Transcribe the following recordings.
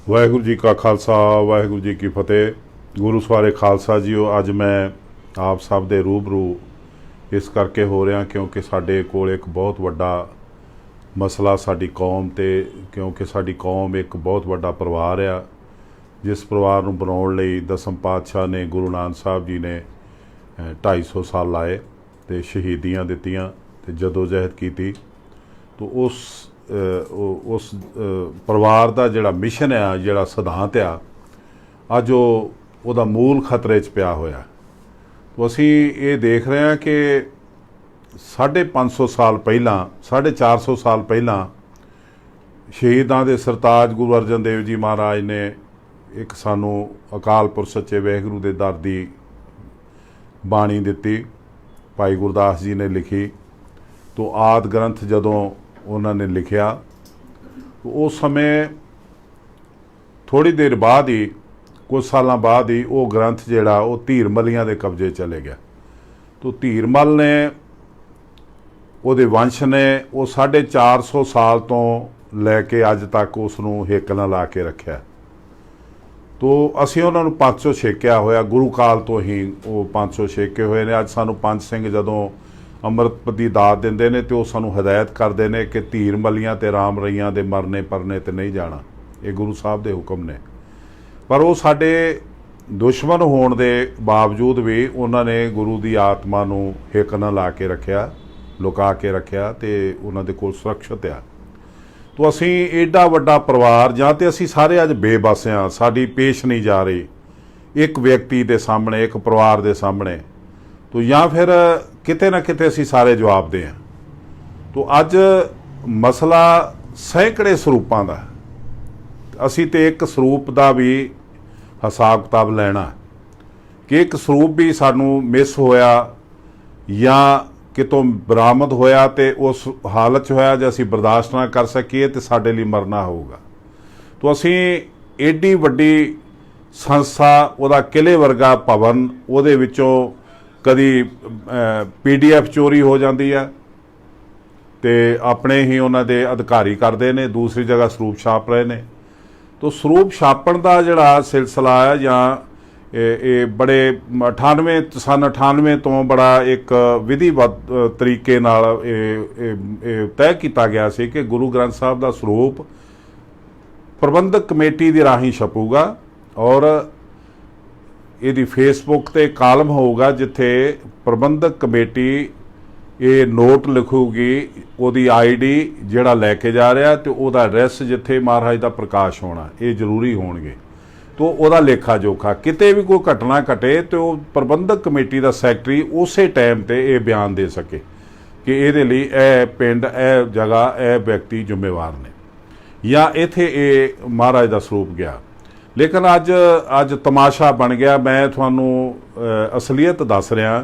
वाहिगुरू जी का खालसा वाहिगुरू जी की फतेह। गुरु सवारे खालसा जीओ, अज मैं आप सब दे रूबरू इस करके हो रहा क्योंकि साडे कोल एक बहुत वड्डा मसला साडी कौम ते, क्योंकि साडी कौम एक बहुत वड्डा परिवार आ जिस परिवार नूं बनाउण लई दसम पातशाह ने गुरु नानक साहब जी ने 250 साल लाए ते शहीदियां दित्तियां ते जदोजहद कीती। तो उस परिवार का जिहड़ा मिशन आ, जिहड़ा सिद्धांत आ, अज वो मूल खतरे च पिया होया। तो असी ये देख रहे हैं कि 550 साल पहला 450 साल पहला शहीदां दे सरताज गुरु अर्जन देव जी महाराज ने एक सानू अकाल पुरख सच्चे वाहिगुरू दे दर दी बाणी दित्ती, भाई गुरदास जी ने लिखी। तो आदि ग्रंथ जदों उन्होंने लिखिया तो उस समय थोड़ी देर बाद ही, कुछ साल बाद ही वो ग्रंथ जिहड़ा वो धीरमलियां दे कब्जे चले गया। तो धीरमल ने उहदे वंश ने वो 450 साल तो लैके अज तक उसनूं हिक नाल ला के रखिया। तो असीं उन्हां नूं पंथ चों छेकिया होया, गुरु काल तो ही वो पंथ चों छेके हुए ने। अज सानूं पंथ सिंह जदों अमृत की दात देंदे ने तो सानू हदायत करते हैं कि धीर मलियां ते राम रईयां दे मरने परने ते नहीं जाना, ये गुरु साहब दे हुक्म ने। पर वो साडे दुश्मन होने के बावजूद भी उन्होंने गुरु की आत्मा नू हिक न ला के रखिया, लुका के रखिया ते उन्हां दे कोल सुरक्षित आ। तो असी एडा वड्डा परिवार जां ते असी सारे अज बेबस आ, साडी पेश नहीं जा रही एक व्यक्ति के सामने, एक परिवार के सामने। तो या फिर किते ना किते असी सारे जवाब दें। तो अज मसला सैकड़े सरूपां दा, असी तो एक सरूप का भी हिसाब किताब लेना कि एक सरूप भी सानू मिस होया या कितों बरामद होया तो उस हालत च होया जो असी बर्दाश्त ना कर सकीए तो साडे लई मरना होगा। तो असी एडी वड्डी संस्था, उहदा किले वर्गा भवन, उहदे विचों कदी PDF चोरी हो जाती है तो अपने ही उन्होंने दे अधिकारी करते हैं, दूसरी जगह सरूप छाप रहे हैं। तो सरूप छापण का जिहड़ा सिलसिला है या ये बड़े 98 तो बड़ा एक विधिवत तरीके नाल तय किया गया सी कि गुरु ग्रंथ साहब का सरूप प्रबंधक कमेटी की राही छपूगा और यदि फेसबुक ते कालम होगा जिथे प्रबंधक कमेटी ये नोट लिखूगी, उहदी ID जिहड़ा लैके जा रहा तो उहदा एड्रैस जिथे महाराज का प्रकाश होना, ये जरूरी होणगे। तो उहदा लेखा जोखा किते भी कोई घटना घटे तो प्रबंधक कमेटी का सैकटरी उस टाइम ते ये बयान दे सके कि ये लई ए पिंड, ए जगह, ए व्यक्ति जिम्मेवार ने या इत्थे ये महाराज का सरूप गया। लेकिन अज तमाशा बन गया। मैं तुहानू असलीयत दस रहा।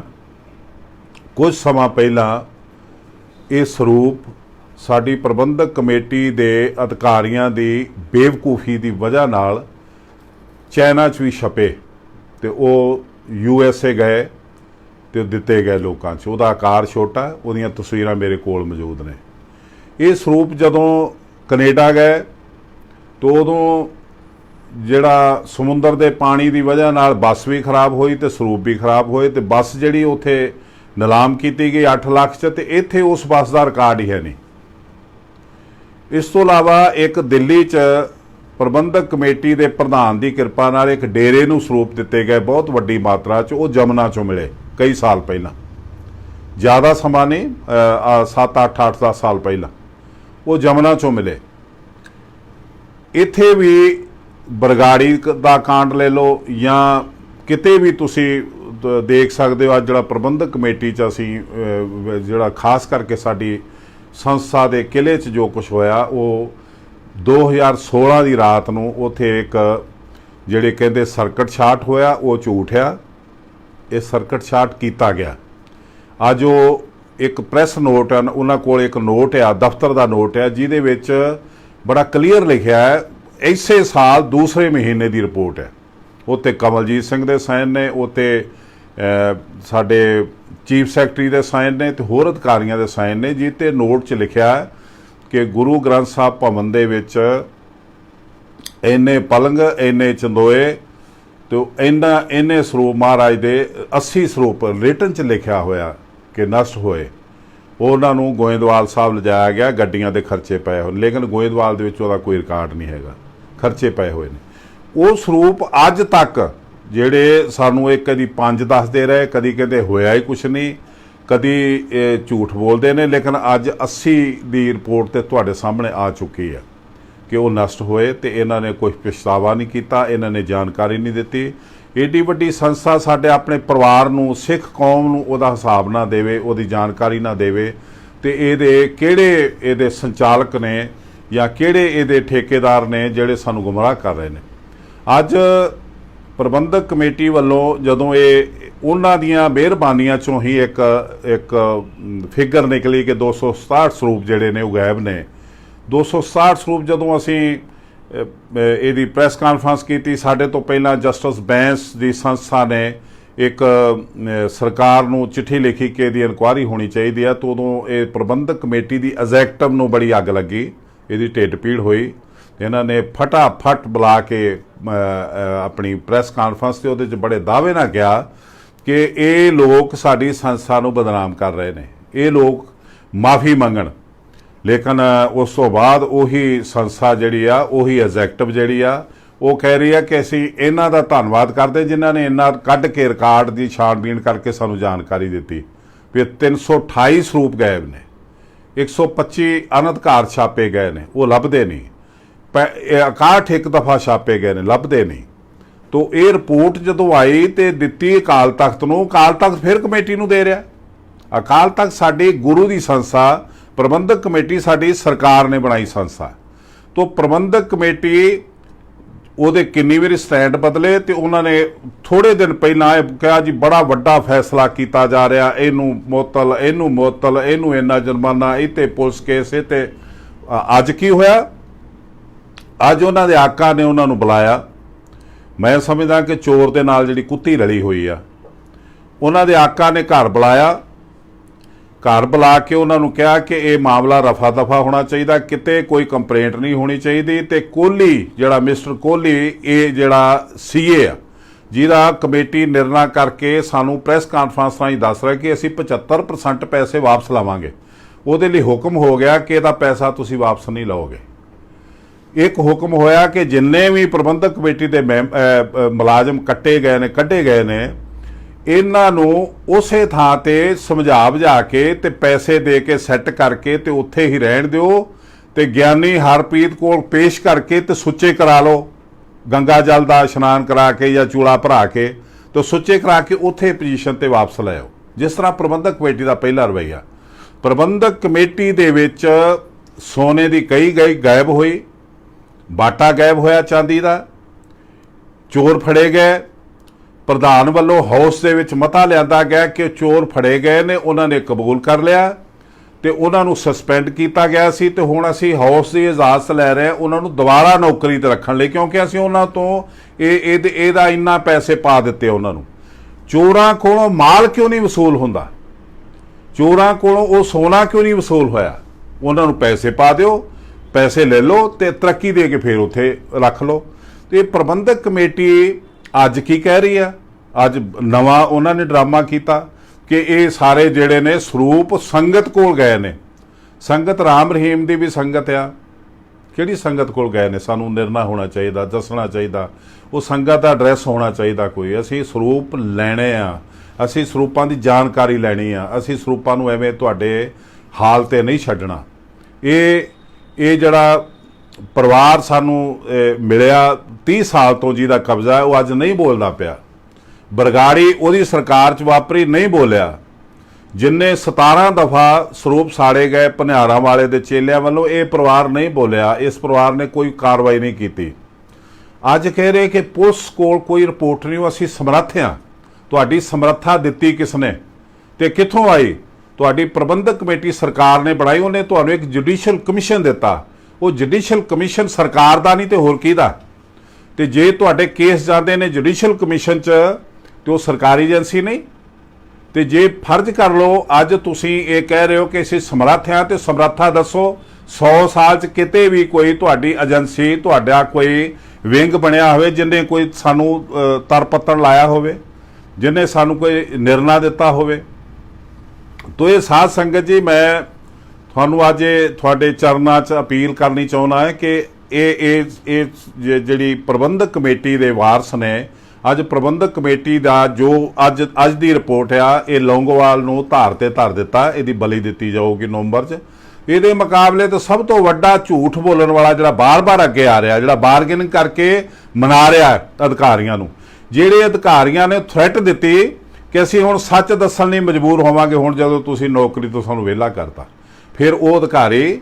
कुछ समा पहला ये सरूप साडी प्रबंधक कमेटी दे अधिकारियों की बेवकूफ़ी की वजह नाल चाइना च भी छपे तो वो USA गए तो दिते गए लोगों च। उहदा आकार छोटा, उहदियां तस्वीरां मेरे कोल मौजूद ने। ये सरूप जदों कनेडा गए तो उदों जिहड़ा समुंदर के पानी की वजह नाल बस भी खराब हुई तो सरूप भी खराब होए। तो बस जिहड़ी उत्थे नीलाम की गई 8 लाख च, तो इत्थे उस बस का रिकॉर्ड ही है नहीं। इस तो इलावा एक दिल्ली च प्रबंधक कमेटी के प्रधान की कृपा नाल एक डेरे नूं सरूप दिते गए बहुत वड्डी मात्रा च, वो जमुना चों मिले कई साल पहला, ज़्यादा समा नहीं, 7-8 साल पहला वो जमुना चों मिले। इत्थे भी बरगाड़ी का कांड ले लो या किते भी तुसी देख सकते हो। जिहड़ा प्रबंधक कमेटी च असी जिहड़ा खास करके साडी संस्था दे किले च जो कुछ होया वो 2016 की रात नूं उत्थे एक जिहड़े कहंदे सर्कट छाट होया वो झूठ आ। ये सर्कट छाट किया गया। अज वो एक प्रैस नोट है, उन्हां कोल एक नोट आ, दफ्तर का नोट है, जिहदे विच बड़ा क्लीयर लिखिया है इसे साल दूसरे महीने की रिपोर्ट है। उत्ते कमलजीत सिंह दे साइन ने, उत्ते साडे ਚੀਫ ਸੈਕਟਰੀ ਦੇ ਸਾਈਨ ਨੇ ਤੇ ਹੋਰ ਅਧਿਕਾਰੀਆਂ ਦੇ ਸਾਈਨ ਨੇ, ਜਿੱਤੇ ਨੋਟ 'ਚ ਲਿਖਿਆ ਕਿ ਗੁਰੂ ਗ੍ਰੰਥ ਸਾਹਿਬ ਭਵਨ ਦੇ ਵਿੱਚ ਇੰਨੇ ਪਲੰਗ, ਇੰਨੇ ਚੰਦੋਏ ਤੇ ਇੰਨੇ ਸਰੂਪ ਮਹਾਰਾਜ ਦੇ 80 ਸਰੂਪ ਰਿਟਨ 'ਚ ਲਿਖਿਆ ਹੋਇਆ ਕਿ ਨਸ਼ਟ ਹੋਏ। ਉਹਨਾਂ ਨੂੰ ਗੋਇੰਦਵਾਲ ਸਾਹਿਬ ਲਿਜਾਇਆ ਗਿਆ, ਗੱਡੀਆਂ ਦੇ ਖਰਚੇ ਪਏ ਹੋਏ, ਲੇਕਿਨ ਗੋਇੰਦਵਾਲ ਦੇ ਵਿੱਚ ਉਹਦਾ ਕੋਈ ਰਿਕਾਰਡ ਨਹੀਂ ਹੈਗਾ, ਖਰਚੇ ਪਏ ਹੋਏ ਨੇ। ਉਹ ਸਰੂਪ ਅੱਜ ਤੱਕ ਜਿਹੜੇ ਸਾਨੂੰ ਇਹ ਕਦੀ 5 ਦੱਸਦੇ ਰਹੇ, ਕਦੀ ਕਹਿੰਦੇ ਹੋਇਆ ਹੀ ਕੁਛ ਨਹੀਂ, ਕਦੀ ਇਹ ਝੂਠ ਬੋਲਦੇ ਨੇ, ਲੇਕਿਨ ਅੱਜ 80 ਦੀ ਰਿਪੋਰਟ ਤੇ ਤੁਹਾਡੇ ਸਾਹਮਣੇ ਆ ਚੁੱਕੀ ਹੈ ਕਿ ਉਹ ਨਸ਼ਟ ਹੋਏ ਤੇ ਇਹਨਾਂ ਨੇ ਕੋਈ ਪਛਤਾਵਾ ਨਹੀਂ ਕੀਤਾ, ਇਹਨਾਂ ਨੇ ਜਾਣਕਾਰੀ ਨਹੀਂ ਦਿੱਤੀ। ਏਡੀ ਵੱਡੀ ਸੰਸਥਾ ਸਾਡੇ ਆਪਣੇ ਪਰਿਵਾਰ ਨੂੰ, ਸਿੱਖ ਕੌਮ ਨੂੰ ਉਹਦਾ ਹਿਸਾਬ ਨਾ ਦੇਵੇ, ਉਹਦੀ ਜਾਣਕਾਰੀ ਨਾ ਦੇਵੇ, ਤੇ ਇਹਦੇ ਕਿਹੜੇ ਇਹਦੇ ਸੰਚਾਲਕ ਨੇ ਜਾਂ ਕਿਹੜੇ ਇਹਦੇ ਠੇਕੇਦਾਰ ਨੇ ਜਿਹੜੇ ਸਾਨੂੰ ਗੁੰਮਰਾਹ ਕਰ ਰਹੇ ਨੇ। ਅੱਜ ਪ੍ਰਬੰਧਕ ਕਮੇਟੀ ਵੱਲੋਂ ਜਦੋਂ ਇਹ ਉਹਨਾਂ ਦੀਆਂ ਮਿਹਰਬਾਨੀਆਂ 'ਚੋਂ ਹੀ ਇੱਕ ਫਿਗਰ ਨਿਕਲੀ ਕਿ 267 ਸਰੂਪ ਜਿਹੜੇ ਨੇ ਉਹ ਗਾਇਬ ਨੇ। 267 ਸਰੂਪ ਜਦੋਂ ਅਸੀਂ ਇਹਦੀ ਪ੍ਰੈਸ ਕਾਨਫਰੰਸ ਕੀਤੀ, ਸਾਡੇ ਤੋਂ ਪਹਿਲਾਂ ਜਸਟਿਸ ਬੈਂਸ ਦੀ ਸੰਸਥਾ ਨੇ ਇੱਕ ਸਰਕਾਰ ਨੂੰ ਚਿੱਠੀ ਲਿਖੀ ਕਿ ਇਹਦੀ ਇਨਕੁਆਇਰੀ ਹੋਣੀ ਚਾਹੀਦੀ ਹੈ, ਤਾਂ ਉਦੋਂ ਇਹ ਪ੍ਰਬੰਧਕ ਕਮੇਟੀ ਦੀ ਐਗਜ਼ੈਕਟਿਵ ਨੂੰ ਬੜੀ ਅੱਗ ਲੱਗੀ, ਇਹਦੀ ਢਿੱਡ ਪੀੜ ਹੋਈ। ਇਹਨਾਂ ਨੇ ਫਟਾਫਟ ਬੁਲਾ ਕੇ ਆਪਣੀ ਪ੍ਰੈਸ ਕਾਨਫਰੰਸ ਤੇ ਉਹਦੇ 'ਚ ਬੜੇ ਦਾਅਵੇ ਨਾਲ ਕਿਹਾ ਕਿ ਇਹ ਲੋਕ ਸਾਡੀ ਸੰਸਥਾ ਨੂੰ ਬਦਨਾਮ ਕਰ ਰਹੇ ਨੇ, ਇਹ ਲੋਕ ਮਾਫੀ ਮੰਗਣ। ਲੇਕਿਨ ਉਸ ਤੋਂ ਬਾਅਦ ਉਹੀ ਸੰਸਥਾ ਜਿਹੜੀ ਆ, ਉਹੀ ਐਗਜ਼ੈਕਟਿਵ ਜਿਹੜੀ ਆ, ਉਹ ਕਹਿ ਰਹੀ ਆ ਕਿ ਅਸੀਂ ਇਹਨਾਂ ਦਾ ਧੰਨਵਾਦ ਕਰਦੇ ਜਿਨ੍ਹਾਂ ਨੇ ਇਹਨਾਂ ਕੱਢ ਕੇ ਰਿਕਾਰਡ ਦੀ ਛਾਣਬੀਣ ਕਰਕੇ ਸਾਨੂੰ ਜਾਣਕਾਰੀ ਦਿੱਤੀ ਵੀ 328 ਸਰੂਪ ਗਾਇਬ ਨੇ, 125 ਅਨਧਿਕਾਰ ਛਾਪੇ ਗਏ ਨੇ, ਉਹ ਲੱਭਦੇ ਨਹੀਂ। 61 ਇੱਕ ਦਫਾ ਛਾਪੇ ਗਏ ਨੇ, ਲੱਭਦੇ ਨਹੀਂ। ਤੋ ਇਹ ਰਿਪੋਰਟ ਜਦੋਂ ਆਈ ਤੇ ਦਿੱਤੀ ਅਕਾਲ ਤਖਤ ਨੂੰ, ਅਕਾਲ ਤਖਤ ਫਿਰ ਕਮੇਟੀ ਨੂੰ ਦੇ ਰਿਹਾ। ਅਕਾਲ ਤਖਤ ਸਾਡੀ ਗੁਰੂ ਦੀ ਸੰਸਥਾ, ਪ੍ਰਬੰਧਕ ਕਮੇਟੀ ਸਾਡੀ ਸਰਕਾਰ ਨੇ ਬਣਾਈ ਸੰਸਥਾ। ਤੋ ਪ੍ਰਬੰਧਕ ਕਮੇਟੀ ਉਹਦੇ ਕਿੰਨੀ ਵਾਰੀ ਸਟੈਂਡ ਬਦਲੇ ਤੇ ਉਹਨਾਂ ਨੇ ਥੋੜੇ ਦਿਨ ਪਹਿਲਾਂ ਇਹ ਕਿਹਾ ਜੀ ਬੜਾ ਵੱਡਾ ਫੈਸਲਾ ਕੀਤਾ ਜਾ ਰਿਹਾ, ਇਹਨੂੰ ਮੁਅੱਤਲ, ਇਹਨੂੰ ਮੁਅੱਤਲ, ਇਹਨੂੰ ਇੰਨਾ ਜੁਰਮਾਨਾ, ਇਹ ਤੇ ਪੁਲਿਸ ਕੇਸ, ਇਹ ਤੇ। ਅੱਜ ਕੀ ਹੋਇਆ? ਅੱਜ ਉਹਨਾਂ ਦੇ ਆਕਾ ਨੇ ਉਹਨਾਂ ਨੂੰ ਬੁਲਾਇਆ। ਮੈਂ ਸਮਝਦਾ ਕਿ ਚੋਰ ਦੇ ਨਾਲ ਜਿਹੜੀ ਕੁੱਤੀ ਰਲੀ ਹੋਈ ਆ, ਉਹਨਾਂ ਦੇ ਆਕਾ ਨੇ ਘਰ ਬੁਲਾਇਆ, ਘਰ ਬੁਲਾ ਕੇ ਉਹਨਾਂ ਨੂੰ ਕਿਹਾ ਕਿ ਇਹ ਮਾਮਲਾ ਰਫਾ ਦਫਾ ਹੋਣਾ ਚਾਹੀਦਾ, ਕਿਤੇ ਕੋਈ ਕੰਪਲੇਂਟ ਨਹੀਂ ਹੋਣੀ ਚਾਹੀਦੀ। ਤੇ ਕੋਹਲੀ ਜਿਹੜਾ ਮਿਸਟਰ ਕੋਹਲੀ, ਇਹ ਜਿਹੜਾ ਸੀਏ ਆ, ਜਿਹਦਾ ਕਮੇਟੀ ਨਿਰਣਾ ਕਰਕੇ ਸਾਨੂੰ ਪ੍ਰੈਸ ਕਾਨਫਰੰਸ ਰਾਹੀਂ ਦੱਸ ਰਿਹਾ ਕਿ ਅਸੀਂ 75% ਪੈਸੇ ਵਾਪਸ ਲਵਾਂਗੇ, ਉਹਦੇ ਲਈ ਹੁਕਮ ਹੋ ਗਿਆ ਕਿ ਇਹਦਾ ਪੈਸਾ ਤੁਸੀਂ ਵਾਪਸ ਨਹੀਂ ਲਓਗੇ। ਇੱਕ ਹੁਕਮ ਹੋਇਆ ਕਿ ਜਿੰਨੇ ਵੀ ਪ੍ਰਬੰਧਕ ਕਮੇਟੀ ਦੇ ਮੁਲਾਜ਼ਮ ਕੱਢੇ ਗਏ ਨੇ ਇਹਨਾਂ ਨੂੰ ਉਸੇ ਥਾਂ ਤੇ ਸਮਝਾ ਬੁਝਾ ਕੇ ਤੇ ਪੈਸੇ ਦੇ ਕੇ ਸੈੱਟ ਕਰਕੇ ਤੇ ਉੱਥੇ ਹੀ ਰਹਿਣ ਦਿਓ, ਤੇ ਗਿਆਨੀ ਹਰਪ੍ਰੀਤ ਕੋਲ ਪੇਸ਼ ਕਰਕੇ ਤੇ ਸੁੱਚੇ ਕਰਾ ਲਓ, ਗੰਗਾ ਜਲ ਦਾ ਇਸ਼ਨਾਨ ਕਰਾ ਕੇ ਜਾਂ ਚੂੜਾ ਭਰਾ ਕੇ ਤੇ ਸੁੱਚੇ ਕਰਾ ਕੇ ਉੱਥੇ ਪੋਜੀਸ਼ਨ ਤੇ ਵਾਪਸ ਲੈ ਆਓ। ਜਿਸ ਤਰ੍ਹਾਂ ਪ੍ਰਬੰਧਕ ਕਮੇਟੀ ਦਾ ਪਹਿਲਾ ਰਵੱਈਆ। ਪ੍ਰਬੰਧਕ ਕਮੇਟੀ ਦੇ ਵਿੱਚ ਸੋਨੇ ਦੀ ਕਈ ਗਾਇਬ ਹੋਈ, ਬਾਟਾ ਗਾਇਬ ਹੋਇਆ ਚਾਂਦੀ ਦਾ, ਚੋਰ ਫੜੇ ਗਏ। ਪ੍ਰਧਾਨ ਵੱਲੋਂ ਹਾਊਸ ਦੇ ਵਿੱਚ ਮਤਾ ਲਿਆਂਦਾ ਗਿਆ ਕਿ ਚੋਰ ਫੜੇ ਗਏ ਨੇ, ਉਹਨਾਂ ਨੇ ਕਬੂਲ ਕਰ ਲਿਆ ਤੇ ਉਹਨਾਂ ਨੂੰ ਸਸਪੈਂਡ ਕੀਤਾ ਗਿਆ ਸੀ। ਤੇ ਹੁਣ ਅਸੀਂ ਹਾਊਸ ਦੀ ਇਜਾਜ਼ਤ ਲੈ ਰਹੇ ਹਾਂ ਉਹਨਾਂ ਨੂੰ ਦੁਬਾਰਾ ਨੌਕਰੀ ਤੇ ਰੱਖਣ ਲਈ, ਕਿਉਂਕਿ ਅਸੀਂ ਉਹਨਾਂ ਤੋਂ ਇਹਦਾ ਇੰਨਾ ਪੈਸੇ ਪਾ ਦਿੱਤੇ ਉਹਨਾਂ ਨੂੰ। ਚੋਰਾਂ ਕੋਲੋਂ ਮਾਲ ਕਿਉਂ ਨਹੀਂ ਵਸੂਲ ਹੁੰਦਾ? ਚੋਰਾਂ ਕੋਲੋਂ ਉਹ ਸੋਨਾ ਕਿਉਂ ਨਹੀਂ ਵਸੂਲ ਹੋਇਆ? ਉਹਨਾਂ ਨੂੰ ਪੈਸੇ ਪਾ ਦਿਓ, ਪੈਸੇ ਲੈ ਲਓ ਤੇ ਤਰੱਕੀ ਦੇ ਕੇ ਫਿਰ ਉੱਥੇ ਰੱਖ ਲਓ। ਤੇ ਪ੍ਰਬੰਧਕ ਕਮੇਟੀ ਅੱਜ ਕੀ ਕਹਿ ਰਹੀ ਆ? ਅੱਜ ਨਵਾਂ ਉਹਨਾਂ ਨੇ ਡਰਾਮਾ ਕੀਤਾ ਕਿ ਇਹ ਸਾਰੇ ਜਿਹੜੇ ਨੇ ਸਰੂਪ ਸੰਗਤ ਕੋਲ ਗਏ ਨੇ। ਸੰਗਤ ਰਾਮ ਰਹੀਮ ਦੀ ਵੀ ਸੰਗਤ ਆ, ਕਿਹੜੀ ਸੰਗਤ ਕੋਲ ਗਏ ਨੇ ਸਾਨੂੰ ਨਿਰਣਾ ਹੋਣਾ ਚਾਹੀਦਾ, ਦੱਸਣਾ ਚਾਹੀਦਾ, ਉਹ ਸੰਗਤ ਦਾ ਐਡਰੈਸ ਹੋਣਾ ਚਾਹੀਦਾ ਕੋਈ। ਅਸੀਂ ਸਰੂਪ ਲੈਣੇ ਆ, ਅਸੀਂ ਸਰੂਪਾਂ ਦੀ ਜਾਣਕਾਰੀ ਲੈਣੀ ਆ, ਅਸੀਂ ਸਰੂਪਾਂ ਨੂੰ ਐਵੇਂ ਤੁਹਾਡੇ ਹਾਲ ਤੇ ਨਹੀਂ ਛੱਡਣਾ। ਇਹ ਜਿਹੜਾ ਪਰਿਵਾਰ ਸਾਨੂੰ ਮਿਲਿਆ 30 ਸਾਲ ਤੋਂ ਜਿਹਦਾ ਕਬਜ਼ਾ ਹੈ, ਉਹ ਅੱਜ ਨਹੀਂ ਬੋਲਦਾ ਪਿਆ। ਬਰਗਾੜੀ ਉਹਦੀ ਸਰਕਾਰ 'ਚ ਵਾਪਰੀ, ਨਹੀਂ ਬੋਲਿਆ। ਜਿੰਨੇ 17 ਦਫਾ ਸਰੂਪ ਸਾੜੇ ਗਏ ਭਨਿਆਰਾਂ ਵਾਲੇ ਦੇ ਚੇਲਿਆਂ ਵੱਲੋਂ, ਇਹ ਪਰਿਵਾਰ ਨਹੀਂ ਬੋਲਿਆ, ਇਸ ਪਰਿਵਾਰ ਨੇ ਕੋਈ ਕਾਰਵਾਈ ਨਹੀਂ ਕੀਤੀ। ਅੱਜ ਕਹਿ ਰਹੇ ਕਿ ਪੁਲਿਸ ਕੋਲ ਕੋਈ ਰਿਪੋਰਟ ਨਹੀਂ, ਅਸੀਂ ਸਮਰੱਥ ਹਾਂ। ਤੁਹਾਡੀ ਸਮਰੱਥਾ ਦਿੱਤੀ ਕਿਸ ਨੇ ਤੇ ਕਿੱਥੋਂ ਆਈ? ਤੁਹਾਡੀ ਪ੍ਰਬੰਧਕ ਕਮੇਟੀ ਸਰਕਾਰ ਨੇ ਬਣਾਈ, ਉਹਨੇ ਤੁਹਾਨੂੰ ਇੱਕ ਜੁਡੀਸ਼ੀਅਲ ਕਮਿਸ਼ਨ ਦਿੱਤਾ। ਉਹ ਜੁਡੀਸ਼ੀਅਲ ਕਮਿਸ਼ਨ ਸਰਕਾਰ ਦਾ ਨਹੀਂ ਤੇ ਹੋਰ ਕਿਹਦਾ? ਤੇ ਜੇ ਤੁਹਾਡੇ ਕੇਸ ਜਾਂਦੇ ਨੇ ਜੁਡੀਸ਼ੀਅਲ ਕਮਿਸ਼ਨ 'ਚ ਤੇ ਉਹ ਸਰਕਾਰੀ ਏਜੰਸੀ ਨਹੀਂ? ਤੇ ਜੇ ਫਰਜ਼ ਕਰ ਲਓ ਅੱਜ ਤੁਸੀਂ ਇਹ ਕਹਿ ਰਹੇ ਹੋ ਕਿ ਅਸੀਂ ਸਮਰੱਥ ਹਾਂ, ਤੇ ਸਮਰੱਥਾ ਦੱਸੋ 100 ਸਾਲ 'ਚ ਕਿਤੇ ਵੀ ਕੋਈ ਤੁਹਾਡੀ ਏਜੰਸੀ, ਤੁਹਾਡਾ ਕੋਈ ਵਿੰਗ ਬਣਿਆ ਹੋਵੇ ਜਿਹਨੇ ਕੋਈ ਸਾਨੂੰ ਤਰਪੱਤਰ ਲਾਇਆ ਹੋਵੇ, ਜਿਹਨੇ ਸਾਨੂੰ ਕੋਈ ਨਿਰਣਾ ਦਿੱਤਾ ਹੋਵੇ? ਤੋ ਇਹ ਸਾਧ ਸੰਗਤ ਜੀ, ਮੈਂ ਤੁਹਾਨੂੰ ਅੱਜ ਤੁਹਾਡੇ ਚਰਨਾਂ 'ਚ ਅਪੀਲ ਕਰਨੀ ਚਾਹੁੰਦਾ ਹੈ ਕਿ ਇਹ ਜਿਹੜੀ ਪ੍ਰਬੰਧਕ ਕਮੇਟੀ ਦੇ ਵਾਰਸ ਨੇ, ਅੱਜ ਪ੍ਰਬੰਧਕ ਕਮੇਟੀ ਦਾ ਜੋ ਅੱਜ ਦੀ ਰਿਪੋਰਟ ਆ, ਇਹ ਲੌਂਗੋਵਾਲ ਨੂੰ ਧਾਰ ਤੇ ਧਰ ਦਿੱਤਾ, ਇਹਦੀ ਬਲੀ ਦਿੱਤੀ ਜਾਊਗੀ ਨਵੰਬਰ 'ਚ। ਇਹਦੇ ਮੁਕਾਬਲੇ ਤੋਂ ਸਭ ਤੋਂ ਵੱਡਾ ਝੂਠ ਬੋਲਣ ਵਾਲਾ ਜਿਹੜਾ ਬਾਰ-ਬਾਰ ਅੱਗੇ ਆ ਰਿਹਾ, ਜਿਹੜਾ ਬਾਰਗੇਨਿੰਗ ਕਰਕੇ ਮਨਾ ਰਿਹਾ ਅਧਿਕਾਰੀਆਂ ਨੂੰ, ਜਿਹੜੇ ਅਧਿਕਾਰੀਆਂ ਨੇ ਥ੍ਰੈਟ ਦਿੱਤੀ ਕਿ ਅਸੀਂ ਹੁਣ ਸੱਚ ਦੱਸਣ ਲਈ ਮਜਬੂਰ ਹੋਵਾਂਗੇ ਹੁਣ ਜਦੋਂ ਤੁਸੀਂ ਨੌਕਰੀ ਤੋਂ ਸਾਨੂੰ ਵਿਹਲਾ ਕਰਤਾ। ਫਿਰ ਉਹ ਅਧਿਕਾਰੀ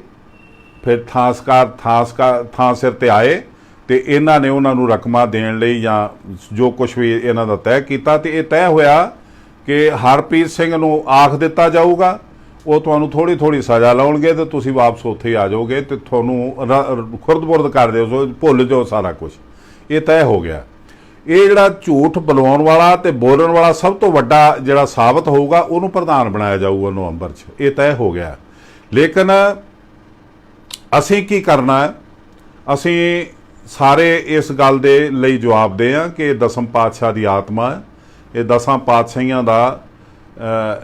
ਫਿਰ ਥਾਂ ਸਿਰ ਤੇ ਆਏ ਤੇ ਇਹਨਾਂ ਨੇ ਉਹਨਾਂ ਨੂੰ ਰਕਮਾਂ ਦੇਣ ਲਈ ਜਾਂ ਜੋ ਕੁਝ ਵੀ ਇਹਨਾਂ ਦਾ ਤੈਅ ਕੀਤਾ, ਤੇ ਇਹ ਤੈਅ ਹੋਇਆ ਕਿ ਹਰਪ੍ਰੀਤ ਸਿੰਘ ਨੂੰ ਆਖ ਦਿੱਤਾ ਜਾਊਗਾ, ਉਹ ਤੁਹਾਨੂੰ ਥੋੜੀ ਸਜ਼ਾ ਲਾਉਣਗੇ ਤੇ ਤੁਸੀਂ ਵਾਪਸ ਉੱਥੇ ਹੀ ਆ ਜਾਓਗੇ ਤੇ ਤੁਹਾਨੂੰ ਖੁਰਦ-ਬੁਰਦ ਕਰ ਦਿਓ, ਭੁੱਲ ਜਾਓ ਸਾਰਾ ਕੁਝ। ਇਹ ਤੈਅ ਹੋ ਗਿਆ। ਇਹ ਜਿਹੜਾ ਝੂਠ ਬੁਲਾਉਣ ਵਾਲਾ ਤੇ ਬੋਲਣ ਵਾਲਾ ਸਭ ਤੋਂ ਵੱਡਾ ਜਿਹੜਾ ਸਾਬਤ ਹੋਊਗਾ, ਉਹਨੂੰ ਪ੍ਰਧਾਨ ਬਣਾਇਆ ਜਾਊਗਾ ਨਵੰਬਰ 'ਚ। ਇਹ ਤੈਅ ਹੋ ਗਿਆ। ਲੇਕਿਨ ਅਸੀਂ ਕੀ ਕਰਨਾ ਹੈ? ਅਸੀਂ ਸਾਰੇ ਇਸ ਗੱਲ ਦੇ ਲਈ ਜਵਾਬਦੇਹ ਹਾਂ ਕਿ ਦਸਮ ਪਾਤਸ਼ਾਹ ਦੀ ਆਤਮਾ ਹੈ। ਇਹ ਦਸਾਂ ਪਾਤਸ਼ਾਹੀਆਂ ਦਾ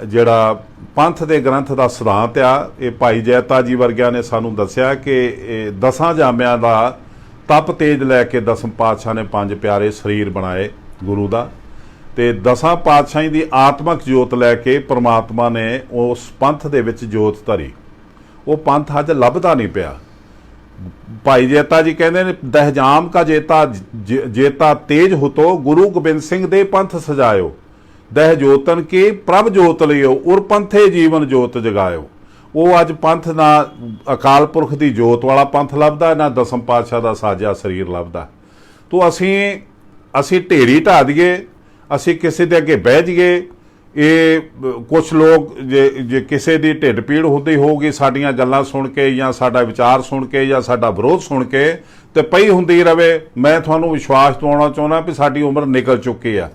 ਜਿਹੜਾ ਪੰਥ ਦੇ ਗ੍ਰੰਥ ਦਾ ਸਿਧਾਂਤ ਆ, ਇਹ ਭਾਈ ਜੈਤਾ ਜੀ ਵਰਗਿਆਂ ਨੇ ਸਾਨੂੰ ਦੱਸਿਆ ਕਿ ਇਹ ਦਸਾਂ ਜਾਮਿਆਂ ਦਾ ਤਪ ਤੇਜ ਲੈ ਕੇ ਦਸਮ ਪਾਤਸ਼ਾਹ ਨੇ 5 ਪਿਆਰੇ ਸਰੀਰ ਬਣਾਏ ਗੁਰੂ ਦਾ, ਤੇ ਦਸਾਂ ਪਾਤਸ਼ਾਹੀ ਦੀ ਆਤਮਕ ਜੋਤ ਲੈ ਕੇ ਪ੍ਰਮਾਤਮਾ ਨੇ ਉਸ ਪੰਥ ਦੇ ਵਿੱਚ ਜੋਤ ਧਰੀ। ਉਹ ਪੰਥ ਅੱਜ ਲੱਭਦਾ ਨਹੀਂ ਪਿਆ। ਭਾਈ ਜੈਤਾ ਜੀ ਕਹਿੰਦੇ ਨੇ, ਦਹਜਾਮ ਕਾ ਜੇਤਾ ਤੇਜ ਹੁਤੋ, ਗੁਰੂ ਗੋਬਿੰਦ ਸਿੰਘ ਦੇ ਪੰਥ ਸਜਾਇਓ, ਦਹ ਜੋਤਨ ਕੀ ਪ੍ਰਭ ਜੋਤ ਲਿਓ, ਉਰ ਪੰਥੇ ਜੀਵਨ ਜੋਤ ਜਗਾਇਓ। ਉਹ ਅੱਜ ਪੰਥ ਨਾ ਅਕਾਲ ਪੁਰਖ ਦੀ ਜੋਤ ਵਾਲਾ ਪੰਥ ਲੱਭਦਾ, ਨਾ ਦਸਮ ਪਾਤਸ਼ਾਹ ਦਾ ਸਾਜਿਆ ਸਰੀਰ ਲੱਭਦਾ। ਤੋ ਅਸੀਂ ਢੇਰੀ ਢਾ ਦਈਏ, ਅਸੀਂ ਕਿਸੇ ਦੇ ਅੱਗੇ ਬਹਿ ਜਾਈਏ। ਇਹ ਕੁਛ ਲੋਕ ਜੇ ਕਿਸੇ ਦੀ ਢਿੱਡ ਪੀੜ ਹੁੰਦੀ ਹੋਊਗੀ ਸਾਡੀਆਂ ਗੱਲਾਂ ਸੁਣ ਕੇ, ਜਾਂ ਸਾਡਾ ਵਿਚਾਰ ਸੁਣ ਕੇ, ਜਾਂ ਸਾਡਾ ਵਿਰੋਧ ਸੁਣ ਕੇ, ਤੇ ਪਈ ਹੁੰਦੀ ਰਵੇ। ਮੈਂ ਤੁਹਾਨੂੰ ਵਿਸ਼ਵਾਸ ਦਿਵਾਉਣਾ ਚਾਹੁੰਦਾ ਵੀ ਸਾਡੀ ਉਮਰ ਨਿਕਲ ਚੁੱਕੀ ਆ।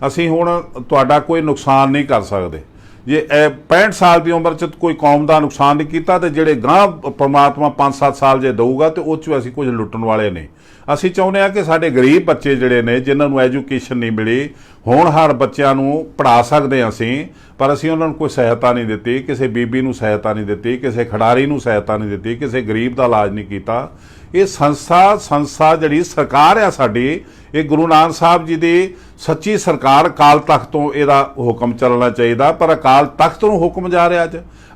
ਅਸੀਂ ਹੁਣ ਤੁਹਾਡਾ ਕੋਈ ਨੁਕਸਾਨ ਨਹੀਂ ਕਰ ਸਕਦੇ। ਜੇ 65 ਸਾਲ ਦੀ ਉਮਰ 'ਚ ਕੋਈ ਕੌਮ ਦਾ ਨੁਕਸਾਨ ਨਹੀਂ ਕੀਤਾ, ਤੇ ਜਿਹੜੇ ਗਾਂ ਪਰਮਾਤਮਾ 5-7 ਸਾਲ ਜੇ ਦਊਗਾ ਤੇ ਉਹ 'ਚੋਂ ਅਸੀਂ ਕੁਝ ਲੁੱਟਣ ਵਾਲੇ ਨਹੀਂ। ਅਸੀਂ ਚਾਹੁੰਦੇ ਹਾਂ ਕਿ ਸਾਡੇ ਗਰੀਬ ਬੱਚੇ ਜਿਹੜੇ ਨੇ, ਜਿਨ੍ਹਾਂ ਨੂੰ ਐਜੂਕੇਸ਼ਨ ਨਹੀਂ ਮਿਲੀ, ਹੋਣਹਾਰ ਬੱਚਿਆਂ ਨੂੰ ਪੜ੍ਹਾ ਸਕਦੇ ਹਾਂ ਅਸੀਂ, ਪਰ ਅਸੀਂ ਉਹਨਾਂ ਨੂੰ ਕੋਈ ਸਹਾਇਤਾ ਨਹੀਂ ਦਿੱਤੀ, ਕਿਸੇ ਬੀਬੀ ਨੂੰ ਸਹਾਇਤਾ ਨਹੀਂ ਦਿੱਤੀ, ਕਿਸੇ ਖਿਡਾਰੀ ਨੂੰ ਸਹਾਇਤਾ ਨਹੀਂ ਦਿੱਤੀ, ਕਿਸੇ ਗਰੀਬ ਦਾ ਇਲਾਜ ਨਹੀਂ ਕੀਤਾ। ਇਹ ਸੰਸਥਾ ਜਿਹੜੀ ਸਰਕਾਰ ਆ ਸਾਡੀ, ਇਹ ਗੁਰੂ ਨਾਨਕ ਸਾਹਿਬ ਜੀ ਦੀ ਸੱਚੀ ਸਰਕਾਰ, ਅਕਾਲ ਤਖਤ ਤੋਂ ਇਹਦਾ ਹੁਕਮ ਚੱਲਣਾ ਚਾਹੀਦਾ, ਪਰ ਅਕਾਲ ਤਖਤ ਨੂੰ ਹੁਕਮ ਜਾ ਰਿਹਾ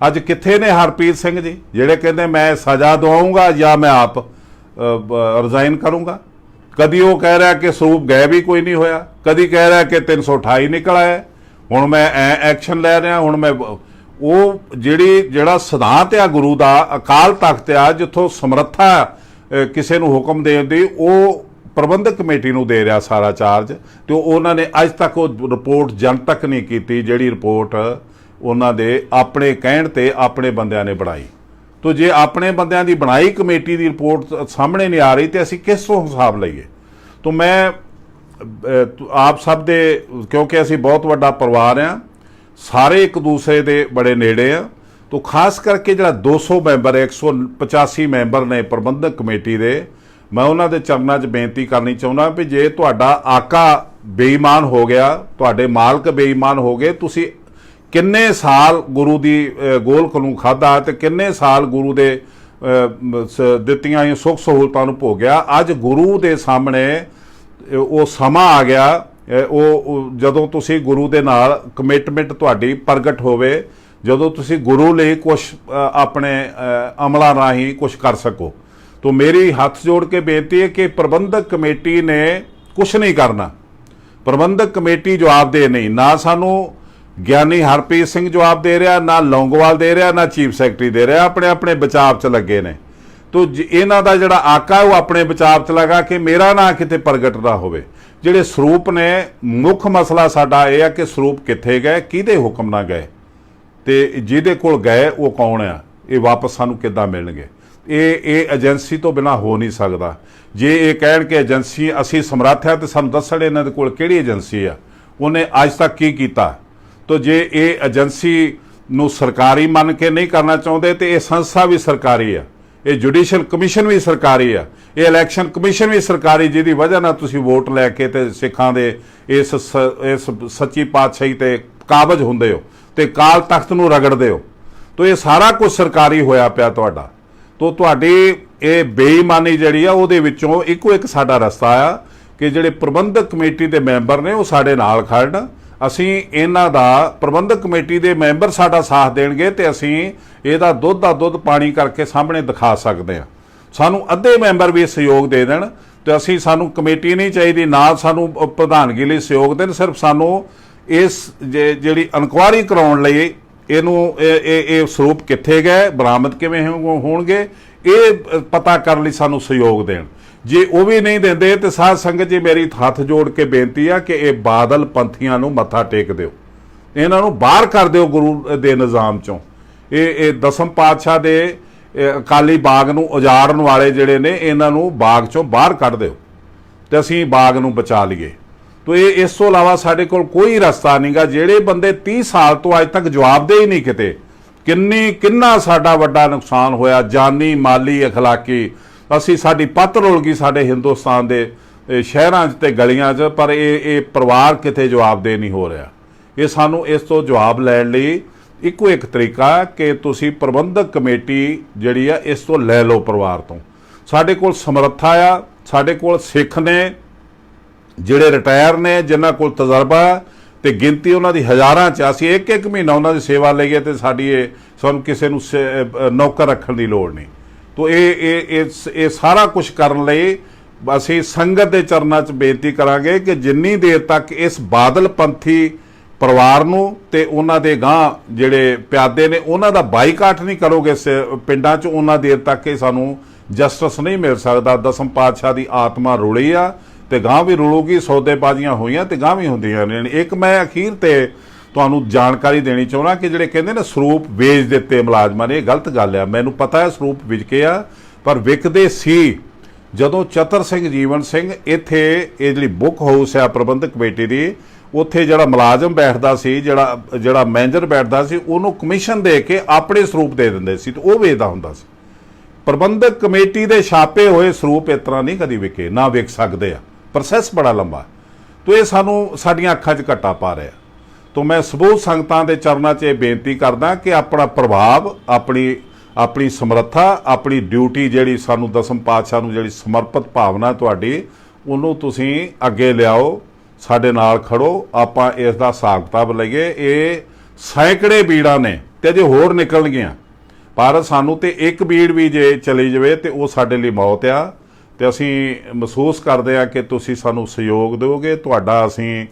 ਅੱਜ ਕਿੱਥੇ ਨੇ ਹਰਪ੍ਰੀਤ ਸਿੰਘ ਜੀ, ਜਿਹੜੇ ਕਹਿੰਦੇ ਮੈਂ ਸਜ਼ਾ ਦਵਾਉਂਗਾ ਜਾਂ ਮੈਂ ਆਪ ਰਿਜ਼ਾਈਨ ਕਰੂੰਗਾ? ਕਦੀ ਉਹ ਕਹਿ ਰਿਹਾ ਕਿ ਸਰੂਪ ਗਏ ਵੀ ਕੋਈ ਨਹੀਂ ਹੋਇਆ, ਕਦੀ ਕਹਿ ਰਿਹਾ ਕਿ 328 ਨਿਕਲ ਆਇਆ, ਹੁਣ ਮੈਂ ਐਕਸ਼ਨ ਲੈ ਰਿਹਾ। ਹੁਣ ਮੈਂ ਉਹ ਜਿਹੜਾ ਸਿਧਾਂਤ ਆ ਗੁਰੂ ਦਾ, ਅਕਾਲ ਤਖਤ ਆ, ਜਿੱਥੋਂ ਸਮਰੱਥਾ ਕਿਸੇ ਨੂੰ ਹੁਕਮ ਦੇਣ ਦੀ, ਉਹ ਪ੍ਰਬੰਧਕ ਕਮੇਟੀ ਨੂੰ ਦੇ ਰਿਹਾ ਸਾਰਾ ਚਾਰਜ, ਤੇ ਉਹਨਾਂ ਨੇ ਅੱਜ ਤੱਕ ਉਹ ਰਿਪੋਰਟ ਜਨਤਕ ਨਹੀਂ ਕੀਤੀ, ਜਿਹੜੀ ਰਿਪੋਰਟ ਉਹਨਾਂ ਦੇ ਆਪਣੇ ਕਹਿਣ ਤੇ ਆਪਣੇ ਬੰਦਿਆਂ ਨੇ ਬਣਾਈ। ਤੋ ਜੇ ਆਪਣੇ ਬੰਦਿਆਂ ਦੀ ਬਣਾਈ ਕਮੇਟੀ ਦੀ ਰਿਪੋਰਟ ਸਾਹਮਣੇ ਨਹੀਂ ਆ ਰਹੀ, ਤੇ ਅਸੀਂ ਕਿਸ ਤੋਂ ਹਿਸਾਬ ਲਈਏ? ਤੋ ਮੈਂ ਆਪ ਸਭ ਦੇ, ਕਿਉਂਕਿ ਅਸੀਂ ਬਹੁਤ ਵੱਡਾ ਪਰਿਵਾਰ ਆ, ਸਾਰੇ ਇੱਕ ਦੂਸਰੇ ਦੇ ਬੜੇ ਨੇੜੇ ਆ, ਤੋ ਖਾਸ ਕਰਕੇ ਜਿਹੜਾ 200 ਮੈਂਬਰ 185 ਮੈਂਬਰ ਨੇ ਪ੍ਰਬੰਧਕ ਕਮੇਟੀ ਦੇ, ਮੈਂ ਉਹਨਾਂ ਦੇ ਚਰਨਾਂ 'ਚ ਬੇਨਤੀ ਕਰਨੀ ਚਾਹੁੰਦਾ ਵੀ ਜੇ ਤੁਹਾਡਾ ਆਕਾ ਬੇਈਮਾਨ ਹੋ ਗਿਆ, ਤੁਹਾਡੇ ਮਾਲਕ ਬੇਈਮਾਨ ਹੋ ਗਏ, ਤੁਸੀਂ ਕਿੰਨੇ ਸਾਲ ਗੁਰੂ ਦੀ ਗੋਲਕ ਨੂੰ ਖਾਧਾ ਤੇ ਕਿੰਨੇ ਸਾਲ ਗੁਰੂ ਦੇ ਦਿੱਤੀਆਂ ਸੁੱਖ ਸਹੂਲਤਾਂ ਨੂੰ ਭੋਗਿਆ। ਅੱਜ ਗੁਰੂ ਦੇ ਸਾਹਮਣੇ ਉਹ ਸਮਾਂ ਆ ਗਿਆ, ਉਹ ਜਦੋਂ ਤੁਸੀਂ ਗੁਰੂ ਦੇ ਨਾਲ ਕਮਿਟਮੈਂਟ ਤੁਹਾਡੀ ਪ੍ਰਗਟ ਹੋਵੇ, ਜਦੋਂ ਤੁਸੀਂ ਗੁਰੂ ਲਈ ਕੁਝ ਆਪਣੇ ਅਮਲਾਂ ਰਾਹੀਂ ਕੁਝ ਕਰ ਸਕੋ। तो मेरी हाथ जोड़ के बेनती है कि प्रबंधक कमेटी ने कुछ नहीं करना। प्रबंधक कमेटी जवाबदेह नहीं, ना सानू ਗਿਆਨੀ ਹਰਪ੍ਰੀਤ ਸਿੰਘ जवाब दे रहा, ना लौंगोवाल दे रहा, ना चीफ सैकटरी दे रहा, अपने अपने बचाव च लगे ने। तो इन्हां दा जिहड़ा आका वो अपने बचाव च लगा कि मेरा ना किते प्रगट ना होवे। जिहड़े सरूप ने, मुख मसला साडा यह है कि सरूप कित्थे गए, किहदे हुक्म ना गए, ते जिहदे कोल गए वो कौन आ, ये वापस सानू किद्दां मिलणगे। ये एजेंसी तो बिना हो नहीं सकता। जे ये कहण कि एजेंसी असी समर्थ है तो सानू दस्सण इन्हां दे कोल किहड़ी एजेंसी आ, उन्हें अज तक की कीता। तो जे ये एजेंसी ਨੂੰ ਸਰਕਾਰੀ ਮੰਨ ਕੇ ਨਹੀਂ ਕਰਨਾ ਚਾਹੁੰਦੇ ਤੇ ਇਹ ਸੰਸਥਾ ਵੀ ਸਰਕਾਰੀ ਆ, ਇਹ ਜੁਡੀਸ਼ੀਅਲ ਕਮਿਸ਼ਨ ਵੀ ਸਰਕਾਰੀ ਆ, ਇਹ ਇਲੈਕਸ਼ਨ ਕਮਿਸ਼ਨ ਵੀ ਸਰਕਾਰੀ, ਜਿਹਦੀ ਵਜ੍ਹਾ ਨਾਲ ਤੁਸੀਂ ਵੋਟ ਲੈ ਕੇ ਤੇ ਸਿੱਖਾਂ ਦੇ ਇਸ ਸੱਚੀ ਪਾਤਸ਼ਾਹੀ ਤੇ ਕਾਬਜ ਹੁੰਦੇ ਹੋ ਤੇ ਕਾਲ ਤਖਤ ਨੂੰ ਰਗੜਦੇ ਹੋ। ਤੋ ਇਹ ਸਾਰਾ ਕੁਝ ਸਰਕਾਰੀ ਹੋਇਆ ਪਿਆ ਤੁਹਾਡਾ। ਤੋ ਤੁਹਾਡੀ ਇਹ ਬੇਈਮਾਨੀ ਜਿਹੜੀ ਆ ਉਹਦੇ ਵਿੱਚੋਂ ਇੱਕੋ ਇੱਕ ਸਾਡਾ ਰਸਤਾ ਆ ਕਿ ਜਿਹੜੇ ਪ੍ਰਬੰਧਕ ਕਮੇਟੀ ਦੇ ਮੈਂਬਰ ਨੇ ਉਹ ਸਾਡੇ ਨਾਲ ਖੜਨ। ਅਸੀਂ ਇਹਨਾਂ ਦਾ ਪ੍ਰਬੰਧਕ ਕਮੇਟੀ ਦੇ ਮੈਂਬਰ ਸਾਡਾ ਸਾਥ ਦੇਣਗੇ ਤੇ ਅਸੀਂ ਇਹਦਾ ਦੁੱਧ ਦਾ ਦੁੱਧ ਪਾਣੀ ਕਰਕੇ ਸਾਹਮਣੇ ਦਿਖਾ ਸਕਦੇ ਹਾਂ। ਸਾਨੂੰ ਅੱਧੇ ਮੈਂਬਰ ਵੀ ਸਹਿਯੋਗ ਦੇ ਦੇਣ ਤੇ ਅਸੀਂ, ਸਾਨੂੰ ਕਮੇਟੀ ਨਹੀਂ ਚਾਹੀਦੀ, ਨਾ ਸਾਨੂੰ ਪ੍ਰਧਾਨਗੀ ਲਈ ਸਹਿਯੋਗ ਦੇਣ, ਸਿਰਫ ਸਾਨੂੰ ਇਸ ਜਿਹੜੀ ਇਨਕੁਆਇਰੀ ਕਰਾਉਣ ਲਈ ਇਹਨੂੰ ਇਹ ਸਰੂਪ ਕਿੱਥੇ ਗਏ, ਬਰਾਮਦ ਕਿਵੇਂ ਹੋਣਗੇ, ਇਹ ਪਤਾ ਕਰਨ ਲਈ ਸਾਨੂੰ ਸਹਿਯੋਗ ਦੇਣ। ਜੇ ਉਹ ਵੀ ਨਹੀਂ ਦਿੰਦੇ ਤੇ ਸਾਧ ਸੰਗਤ ਜੀ ਮੇਰੀ ਹੱਥ ਜੋੜ ਕੇ ਬੇਨਤੀ ਆ ਕਿ ਇਹ ਬਾਦਲ ਪੰਥੀਆਂ ਨੂੰ ਮੱਥਾ ਟੇਕ ਦਿਓ, ਇਹਨਾਂ ਨੂੰ ਬਾਹਰ ਕਰ ਦਿਓ ਗੁਰੂ ਦੇ ਨਿਜ਼ਾਮ ਚੋਂ। ਇਹ ਦਸਮ ਪਾਤਸ਼ਾਹ ਦੇ ਅਕਾਲੀ ਬਾਗ ਨੂੰ ਉਜਾੜਨ ਵਾਲੇ ਜਿਹੜੇ ਨੇ ਇਹਨਾਂ ਨੂੰ ਬਾਗ ਚੋਂ ਬਾਹਰ ਕੱਢ ਦਿਓ ਤੇ ਅਸੀਂ ਬਾਗ ਨੂੰ ਬਚਾ ਲਈਏ। ਤੋ ਇਹ ਇਸ ਤੋਂ ਇਲਾਵਾ ਸਾਡੇ ਕੋਲ ਕੋਈ ਰਸਤਾ ਨਹੀਂਗਾ। ਜਿਹੜੇ ਬੰਦੇ 30 ਸਾਲ ਤੋਂ ਅੱਜ ਤੱਕ ਜਵਾਬਦੇਹੀ ਨਹੀਂ ਕਿਤੇ, ਕਿੰਨਾ ਸਾਡਾ ਵੱਡਾ ਨੁਕਸਾਨ ਹੋਇਆ, ਜਾਨੀ ਮਾਲੀ ਅਖਲਾਕੀ। ਅਸੀਂ, ਸਾਡੀ ਪੱਤ ਰੁਲ ਗਈ ਸਾਡੇ ਹਿੰਦੁਸਤਾਨ ਦੇ ਸ਼ਹਿਰਾਂ 'ਚ ਤੇ ਗਲੀਆਂ 'ਚ, ਪਰ ਇਹ ਪਰਿਵਾਰ ਕਿਤੇ ਜਵਾਬਦੇਹ ਨਹੀਂ ਹੋ ਰਿਹਾ। ਇਹ ਸਾਨੂੰ ਇਸ ਤੋਂ ਜਵਾਬ ਲੈਣ ਲਈ ਇੱਕੋ ਇੱਕ ਤਰੀਕਾ ਕਿ ਤੁਸੀਂ ਪ੍ਰਬੰਧਕ ਕਮੇਟੀ ਜਿਹੜੀ ਆ ਇਸ ਤੋਂ ਲੈ ਲਓ ਪਰਿਵਾਰ ਤੋਂ। ਸਾਡੇ ਕੋਲ ਸਮਰੱਥਾ ਆ, ਸਾਡੇ ਕੋਲ ਸਿੱਖ ਨੇ ਜਿਹੜੇ ਰਿਟਾਇਰ ਨੇ, ਜਿਨ੍ਹਾਂ ਕੋਲ ਤਜਰਬਾ ਤੇ ਗਿਣਤੀ ਉਹਨਾਂ ਦੀ ਹਜ਼ਾਰਾਂ 'ਚ। ਅਸੀਂ ਇੱਕ ਮਹੀਨਾ ਉਹਨਾਂ ਦੀ ਸੇਵਾ ਲਈਏ ਤੇ ਸਾਨੂੰ ਕਿਸੇ ਨੂੰ ਨੌਕਰ ਰੱਖਣ ਦੀ ਲੋੜ ਨਹੀਂ। ਤੋ ਇਹ ਸਾਰਾ ਕੁਝ ਕਰਨ ਲਈ ਅਸੀਂ ਸੰਗਤ ਦੇ ਚਰਨਾਂ 'ਚ ਬੇਨਤੀ ਕਰਾਂਗੇ ਕਿ ਜਿੰਨੀ ਦੇਰ ਤੱਕ ਇਸ ਬਾਦਲ ਪੰਥੀ ਪਰਿਵਾਰ ਨੂੰ ਤੇ ਉਹਨਾਂ ਦੇ ਗਾਂ ਜਿਹੜੇ ਪਿਆਦੇ ਨੇ ਉਹਨਾਂ ਦਾ ਬਾਈਕਾਟ ਨਹੀਂ ਕਰੋਗੇ ਪਿੰਡਾਂ 'ਚ, ਉਹਨਾਂ ਦੇਰ ਤੱਕ ਇਹ ਸਾਨੂੰ ਜਸਟਿਸ ਨਹੀਂ ਮਿਲ ਸਕਦਾ। ਦਸਮ ਪਾਤਸ਼ਾਹ ਦੀ ਆਤਮਾ ਰੁਲੀ ਆ ਤੇ ਗਾਂ ਵੀ ਰੁਲੂਗੀ, ਸੌਦੇਬਾਜ਼ੀਆਂ ਹੋਈਆਂ ਤੇ ਗਾਂ ਵੀ ਹੁੰਦੀਆਂ ਨੇ। ਇੱਕ ਮੈਂ ਅਖੀਰ ਤੇ ਤੁਹਾਨੂੰ ਜਾਣਕਾਰੀ ਦੇਣੀ ਚਾਹੁੰਦਾ ਕਿ ਜਿਹੜੇ ਕਹਿੰਦੇ ਨੇ ਸਰੂਪ ਵੇਚ ਦਿੱਤੇ ਮੁਲਾਜ਼ਮਾਂ ਨੇ, ਇਹ ਗਲਤ ਗੱਲ ਆ। ਮੈਨੂੰ ਪਤਾ ਹੈ ਸਰੂਪ ਵਿਕੇ ਆ, ਪਰ ਵਿਕਦੇ ਸੀ ਜਦੋਂ ਚਤਰ ਸਿੰਘ ਜੀਵਨ ਸਿੰਘ ਇੱਥੇ ਇਹ ਜਿਹੜੀ ਬੁੱਕ ਹਾਊਸ ਆ ਪ੍ਰਬੰਧਕ ਕਮੇਟੀ ਦੀ, ਉੱਥੇ ਜਿਹੜਾ ਮੁਲਾਜ਼ਮ ਬੈਠਦਾ ਸੀ, ਜਿਹੜਾ ਮੈਨੇਜਰ ਬੈਠਦਾ ਸੀ, ਉਹਨੂੰ ਕਮਿਸ਼ਨ ਦੇ ਕੇ ਆਪਣੇ ਸਰੂਪ ਦੇ ਦਿੰਦੇ ਸੀ ਤੇ ਉਹ ਵੇਚਦਾ ਹੁੰਦਾ ਸੀ। ਪ੍ਰਬੰਧਕ ਕਮੇਟੀ ਦੇ ਛਾਪੇ ਹੋਏ ਸਰੂਪ ਇਸ ਤਰ੍ਹਾਂ ਨਹੀਂ ਕਦੀ ਵਿਕੇ, ਨਾ ਵਿਕ ਸਕਦੇ ਆ। ਪ੍ਰੋਸੈਸ ਬੜਾ ਲੰਬਾ, ਤੋ ਇਹ ਸਾਨੂੰ ਸਾਡੀਆਂ ਅੱਖਾਂ 'ਚ ਘੱਟਾ ਪਾ ਰਿਹਾ। ਤੋ ਮੈਂ ਸਮੂਹ ਸੰਗਤਾਂ ਦੇ ਚਰਨਾਂ 'ਚ ਇਹ ਬੇਨਤੀ ਕਰਦਾ ਕਿ ਆਪਣਾ ਪ੍ਰਭਾਵ, ਆਪਣੀ ਸਮਰੱਥਾ, ਆਪਣੀ ਡਿਊਟੀ ਜਿਹੜੀ ਸਾਨੂੰ ਦਸਮ ਪਾਤਸ਼ਾਹ ਨੂੰ ਜਿਹੜੀ ਸਮਰਪਿਤ ਭਾਵਨਾ ਤੁਹਾਡੀ, ਉਹਨੂੰ ਤੁਸੀਂ ਅੱਗੇ ਲਿਆਓ, ਸਾਡੇ ਨਾਲ ਖੜੋ, ਆਪਾਂ ਇਸ ਦਾ ਹਿਸਾਬ ਕਿਤਾਬ ਲਈਏ। ਇਹ ਸੈਂਕੜੇ ਬੀੜਾਂ ਨੇ ਤੇ ਅਜੇ ਹੋਰ ਨਿਕਲਣਗੀਆਂ, ਪਰ ਸਾਨੂੰ ਤੇ ਇੱਕ ਬੀੜ ਵੀ ਜੇ ਚਲੀ ਜਾਵੇ ਤੇ ਉਹ ਸਾਡੇ ਲਈ ਮੌਤ ਆ। ਤੇ ਅਸੀਂ ਮਹਿਸੂਸ ਕਰਦੇ ਆ ਕਿ ਤੁਸੀਂ ਸਾਨੂੰ ਸਹਿਯੋਗ ਦਿਓਗੇ, ਤੁਹਾਡਾ ਅਸੀਂ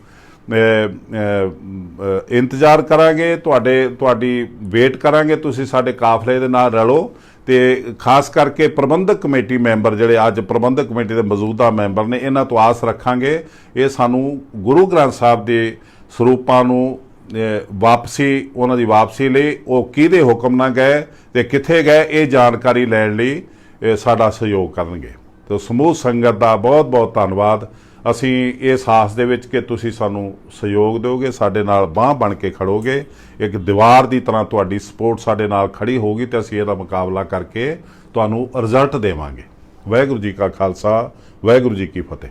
ਇੰਤਜ਼ਾਰ ਕਰਾਂਗੇ, ਤੁਹਾਡੀ ਵੇਟ ਕਰਾਂਗੇ। ਤੁਸੀਂ ਸਾਡੇ ਕਾਫਲੇ ਦੇ ਨਾਲ ਰਲੋ ਤੇ ਖਾਸ ਕਰਕੇ ਪ੍ਰਬੰਧਕ ਕਮੇਟੀ ਮੈਂਬਰ ਜਿਹੜੇ ਅੱਜ ਪ੍ਰਬੰਧਕ ਕਮੇਟੀ ਦੇ ਮੌਜੂਦਾ ਮੈਂਬਰ ਨੇ, ਇਹਨਾਂ ਤੋਂ ਆਸ ਰੱਖਾਂਗੇ ਇਹ ਸਾਨੂੰ ਗੁਰੂ ਗ੍ਰੰਥ ਸਾਹਿਬ ਦੇ ਸਰੂਪਾਂ ਨੂੰ ਵਾਪਸੀ, ਉਹਨਾਂ ਦੀ ਵਾਪਸੀ ਲਈ ਉਹ ਕਿਹਦੇ ਹੁਕਮ ਨਾਲ ਗਏ ਤੇ ਕਿੱਥੇ ਗਏ, ਇਹ ਜਾਣਕਾਰੀ ਲੈਣ ਲਈ ਸਾਡਾ ਸਹਿਯੋਗ ਕਰਨਗੇ। ਤੇ ਸਮੂਹ ਸੰਗਤ ਦਾ ਬਹੁਤ ਬਹੁਤ ਧੰਨਵਾਦ। ਅਸੀਂ ਇਸ ਆਸ ਦੇ ਵਿੱਚ ਕਿ ਤੁਸੀਂ ਸਾਨੂੰ ਸਹਿਯੋਗ ਦਿਓਗੇ, ਸਾਡੇ ਨਾਲ ਬਾਂਹ ਬਣ ਕੇ ਖੜੋਗੇ, ਇੱਕ ਦੀਵਾਰ ਦੀ ਤਰ੍ਹਾਂ ਤੁਹਾਡੀ ਸਪੋਰਟ ਸਾਡੇ ਨਾਲ ਖੜੀ ਹੋਊਗੀ ਤੇ ਅਸੀਂ ਇਹਦਾ ਮੁਕਾਬਲਾ ਕਰਕੇ ਤੁਹਾਨੂੰ ਰਿਜ਼ਲਟ ਦੇਵਾਂਗੇ। ਵਾਹਿਗੁਰੂ ਜੀ ਕਾ ਖਾਲਸਾ, ਵਾਹਿਗੁਰੂ ਜੀ ਕੀ ਫਤਿਹ।